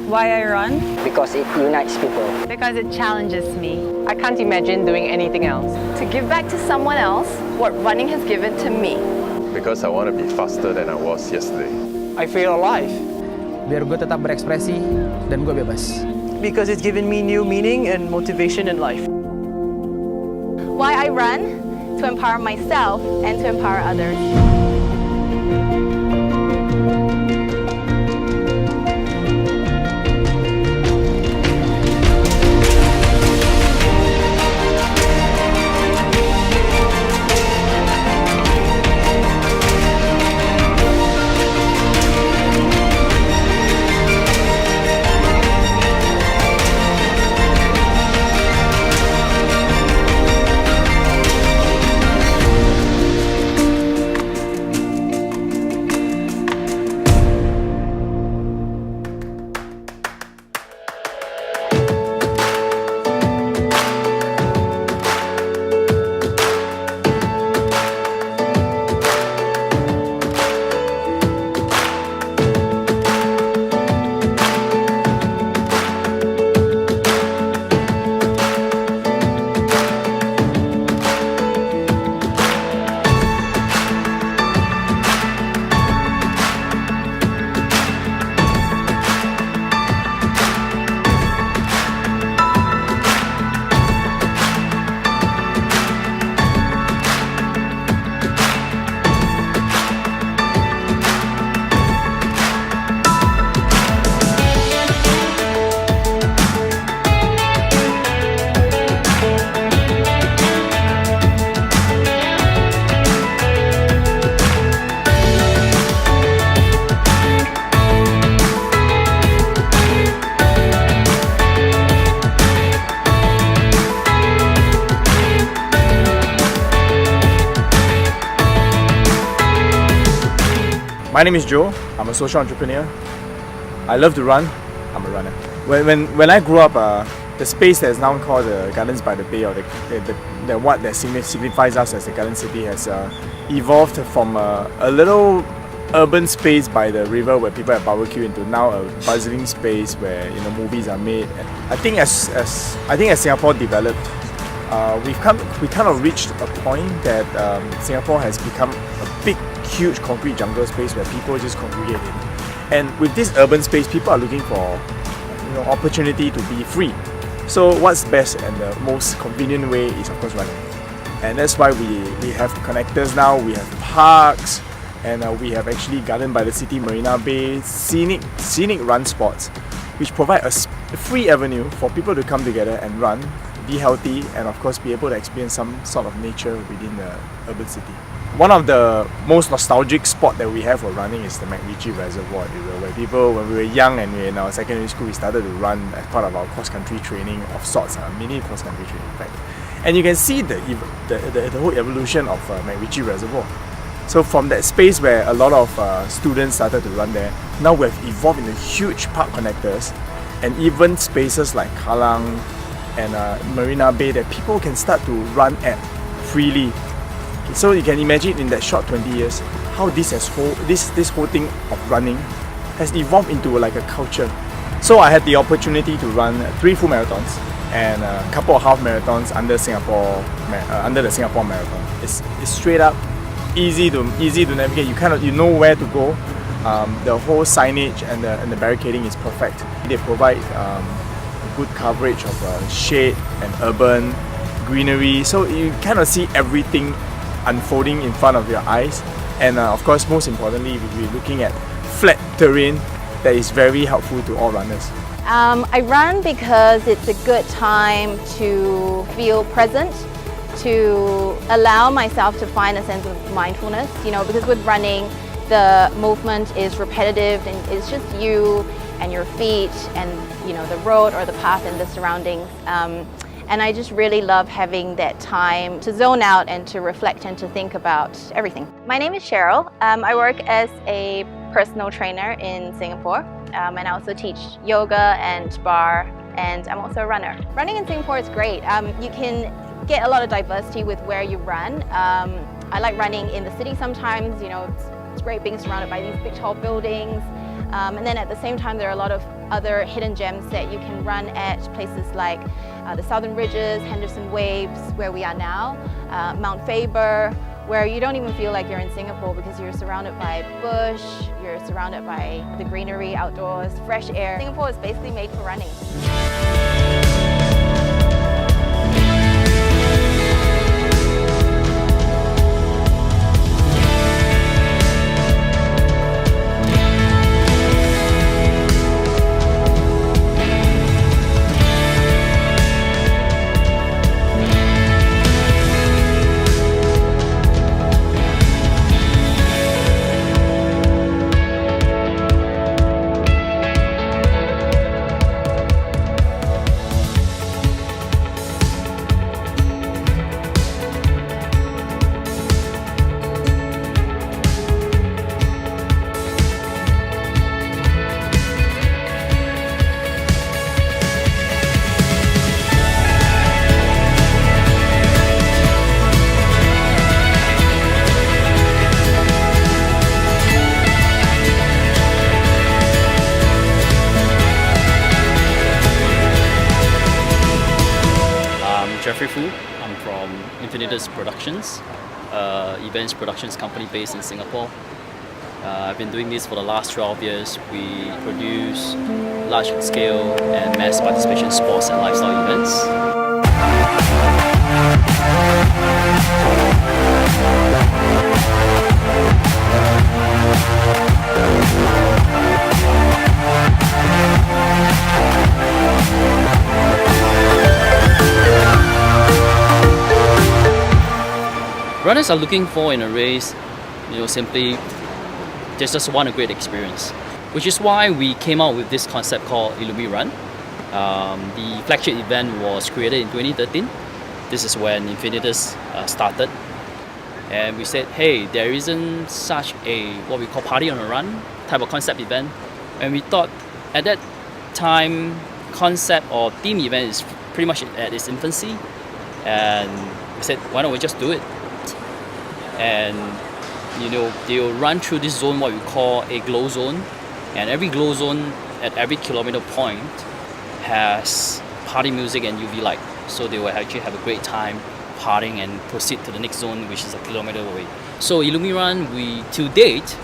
Why I run? Because it unites people. Because it challenges me. I can't imagine doing anything else. To give back to someone else what running has given to me. Because I want to be faster than I was yesterday. I feel alive. Biar gue tetap berekspresi dan gue bebas. Because it's given me new meaning and motivation in life. Why I run? To empower myself and to empower others. My name is Joe. I'm a social entrepreneur. I love to run. I'm a runner. When I grew up, the space that is now called the Gardens by the Bay, or what that signifies us as the Garden City, has evolved from a little urban space by the river where people have barbecue into now a bustling space where movies are made. And I think as Singapore developed, we kind of reached a point that Singapore has become a big, huge concrete jungle space where people just congregate in. And with this urban space, people are looking for opportunity to be free. So what's best and the most convenient way is, of course, running. And that's why we have connectors now, we have parks, and we have actually Garden by the City, Marina Bay, scenic run spots, which provide a free avenue for people to come together and run, be healthy, and of course be able to experience some sort of nature within the urban city. One of the most nostalgic spots that we have for running is the MacRitchie Reservoir area, where people, when we were young and we were in our secondary school, we started to run as part of our cross-country training of sorts, mini cross-country training in fact. And you can see the whole evolution of MacRitchie Reservoir. So from that space where a lot of students started to run there, now we've evolved into huge park connectors and even spaces like Kallang and Marina Bay that people can start to run at freely. So you can imagine in that short 20 years how this whole thing of running has evolved into like a culture. So I had the opportunity to run 3 full marathons and a couple of half marathons under the Singapore Marathon. It's straight up, easy to navigate. You know where to go. The whole signage and the barricading is perfect. They provide good coverage of shade and urban greenery, so you kind of see everything unfolding in front of your eyes. And of course, most importantly, we're looking at flat terrain that is very helpful to all runners. I run because it's a good time to feel present, to allow myself to find a sense of mindfulness, because with running, the movement is repetitive and it's just you and your feet and the road or the path and the surroundings. And I just really love having that time to zone out and to reflect and to think about everything. My name is Cheryl. I work as a personal trainer in Singapore, and I also teach yoga and bar, and I'm also a runner. Running in Singapore is great. You can get a lot of diversity with where you run. I like running in the city sometimes. It's great being surrounded by these big tall buildings. And then at the same time, there are a lot of other hidden gems that you can run at places like the Southern Ridges, Henderson Waves, where we are now, Mount Faber, where you don't even feel like you're in Singapore because you're surrounded by bush, you're surrounded by the greenery outdoors, fresh air. Singapore is basically made for running. Jeffrey Fu. I'm from Infinitus Productions, events productions company based in Singapore. I've been doing this for the last 12 years. We produce large scale and mass participation sports and lifestyle events. Runners are looking for in a race, simply just want a great experience, which is why we came out with this concept called Illumi Run. The flagship event was created in 2013. This is when Infinitus started, and we said, hey, there isn't such a what we call party on a run type of concept event, and we thought at that time concept or theme event is pretty much at its infancy, and we said, why don't we just do it? And they'll run through this zone, what we call a glow zone, and every glow zone at every kilometer point has party music and UV light, so they will actually have a great time partying and proceed to the next zone, which is a kilometer away. So Illumi Run, to date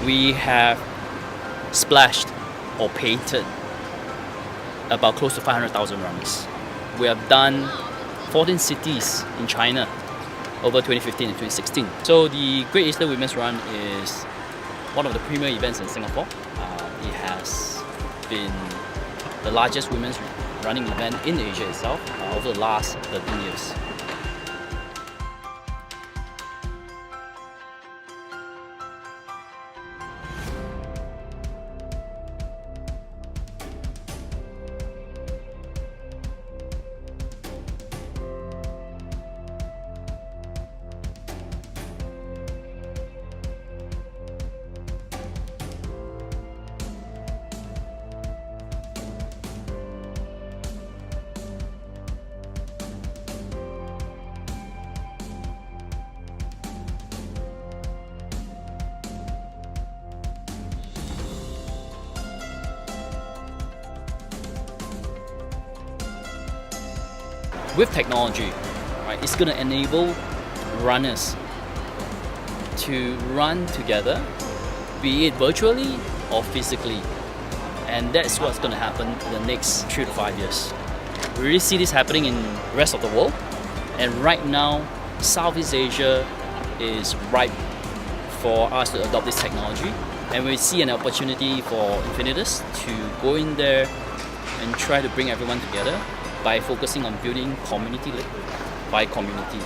we have splashed or painted about close to 500,000 runners. We have done 14 cities in China over 2015 and 2016. So the Great Eastern Women's Run is one of the premier events in Singapore. It has been the largest women's running event in Asia itself over the last 13 years. With technology, right, it's going to enable runners to run together, be it virtually or physically. And that's what's going to happen in the next 3 to 5 years. We really see this happening in the rest of the world. And right now, Southeast Asia is ripe for us to adopt this technology. And we see an opportunity for Infinitus to go in there and try to bring everyone together by focusing on building community by community.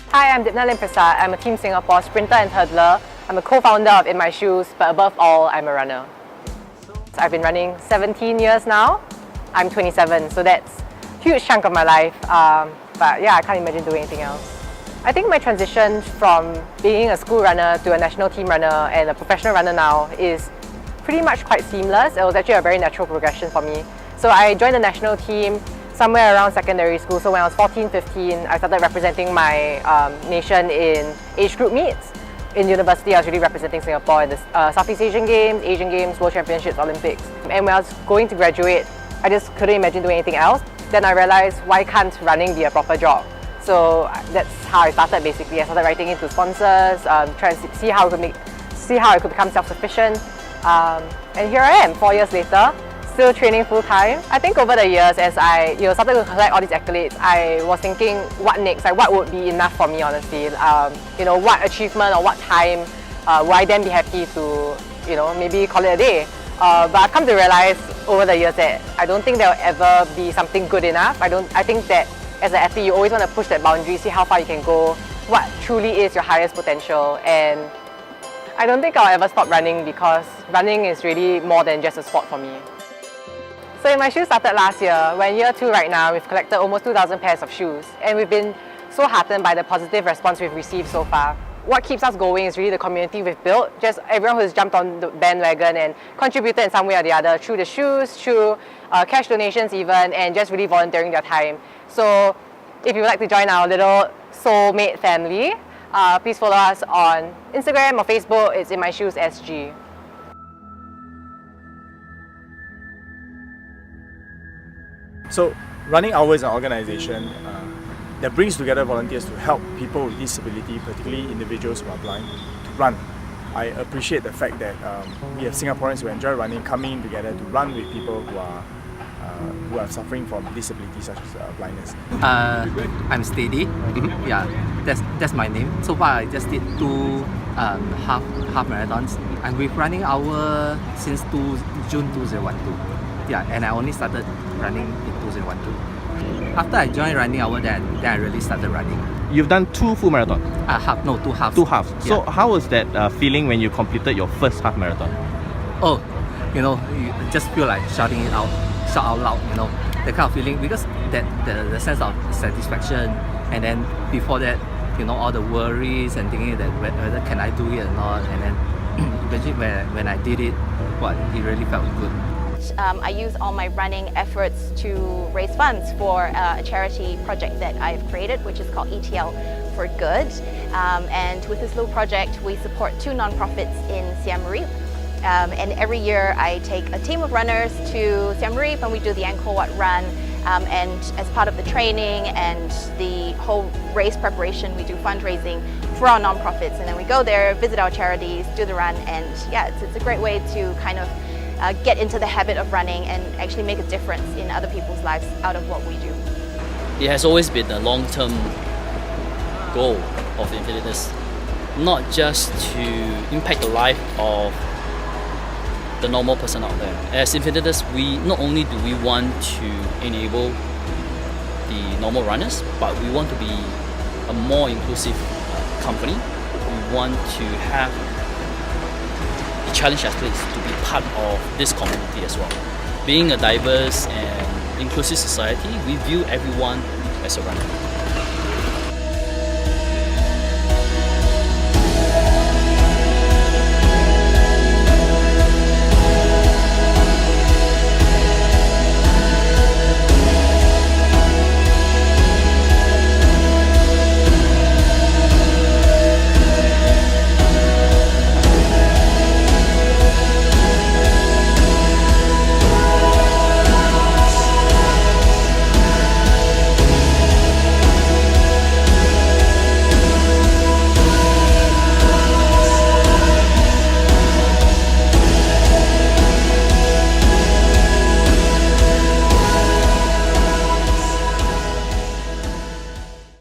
Hi, I'm Dipna Lim Prasad. I'm a Team Singapore sprinter and hurdler. I'm a co-founder of In My Shoes, but above all, I'm a runner. So I've been running 17 years now. I'm 27, so that's a huge chunk of my life. But yeah, I can't imagine doing anything else. I think my transition from being a school runner to a national team runner and a professional runner now is pretty much quite seamless. It was actually a very natural progression for me. So I joined the national team somewhere around secondary school. So when I was 14, 15, I started representing my nation in age group meets. In university, I was really representing Singapore in the Southeast Asian Games, Asian Games, World Championships, Olympics. And when I was going to graduate, I just couldn't imagine doing anything else. Then I realized, why can't running be a proper job? So that's how I started basically. I started writing into sponsors, trying to see how I could become self-sufficient. And here I am, 4 years later, still training full-time. I think over the years, as I started to collect all these accolades, I was thinking, what next? Like, what would be enough for me, honestly? What achievement or what time would I then be happy to, maybe call it a day? But I've come to realize over the years that I don't think there will ever be something good enough. I think that as an athlete, you always want to push that boundary, see how far you can go, what truly is your highest potential. And I don't think I'll ever stop running, because running is really more than just a sport for me. So My Shoes started last year. We're in year 2 right now. We've collected almost 2,000 pairs of shoes, and we've been so heartened by the positive response we've received so far. What keeps us going is really the community we've built, just everyone who's jumped on the bandwagon and contributed in some way or the other, through the shoes, through cash donations even, and just really volunteering their time. So if you would like to join our little soulmate family, please follow us on Instagram or Facebook. It's In My Shoes SG. So, Running Hour is an organisation that brings together volunteers to help people with disability, particularly individuals who are blind, to run. I appreciate the fact that we have Singaporeans who enjoy running coming together to run with people who are suffering from disabilities such as blindness. I'm Steady. Yeah, that's my name. So far, I just did 2 half marathons. I'm with Running Hour since June 2012. Yeah, and I only started running in 2012. After I joined Running Hour, then I really started running. You've done 2 full marathons? 2 halves. 2 halves. Yeah. So how was that feeling when you completed your first half marathon? Oh, you just feel like shout out loud, that kind of feeling, because the sense of satisfaction, and then before that, all the worries and thinking that whether can I do it or not, and then eventually when I did it, it really felt good. I use all my running efforts to raise funds for a charity project that I've created, which is called ETL for Good. And with this little project, we support 2 non-profits in Siem Reap. And every year I take a team of runners to Siem Reap and we do the Angkor Wat run. And as part of the training and the whole race preparation, we do fundraising for our non-profits. And then we go there, visit our charities, do the run, and yeah, it's a great way to kind of get into the habit of running and actually make a difference in other people's lives out of what we do. It has always been a long-term goal of Infinitus, not just to impact the life of the normal person out there. As Infinitus, not only do we want to enable the normal runners, but we want to be a more inclusive company. We want to have the challenge athletes to be part of this community as well. Being a diverse and inclusive society, we view everyone as a runner.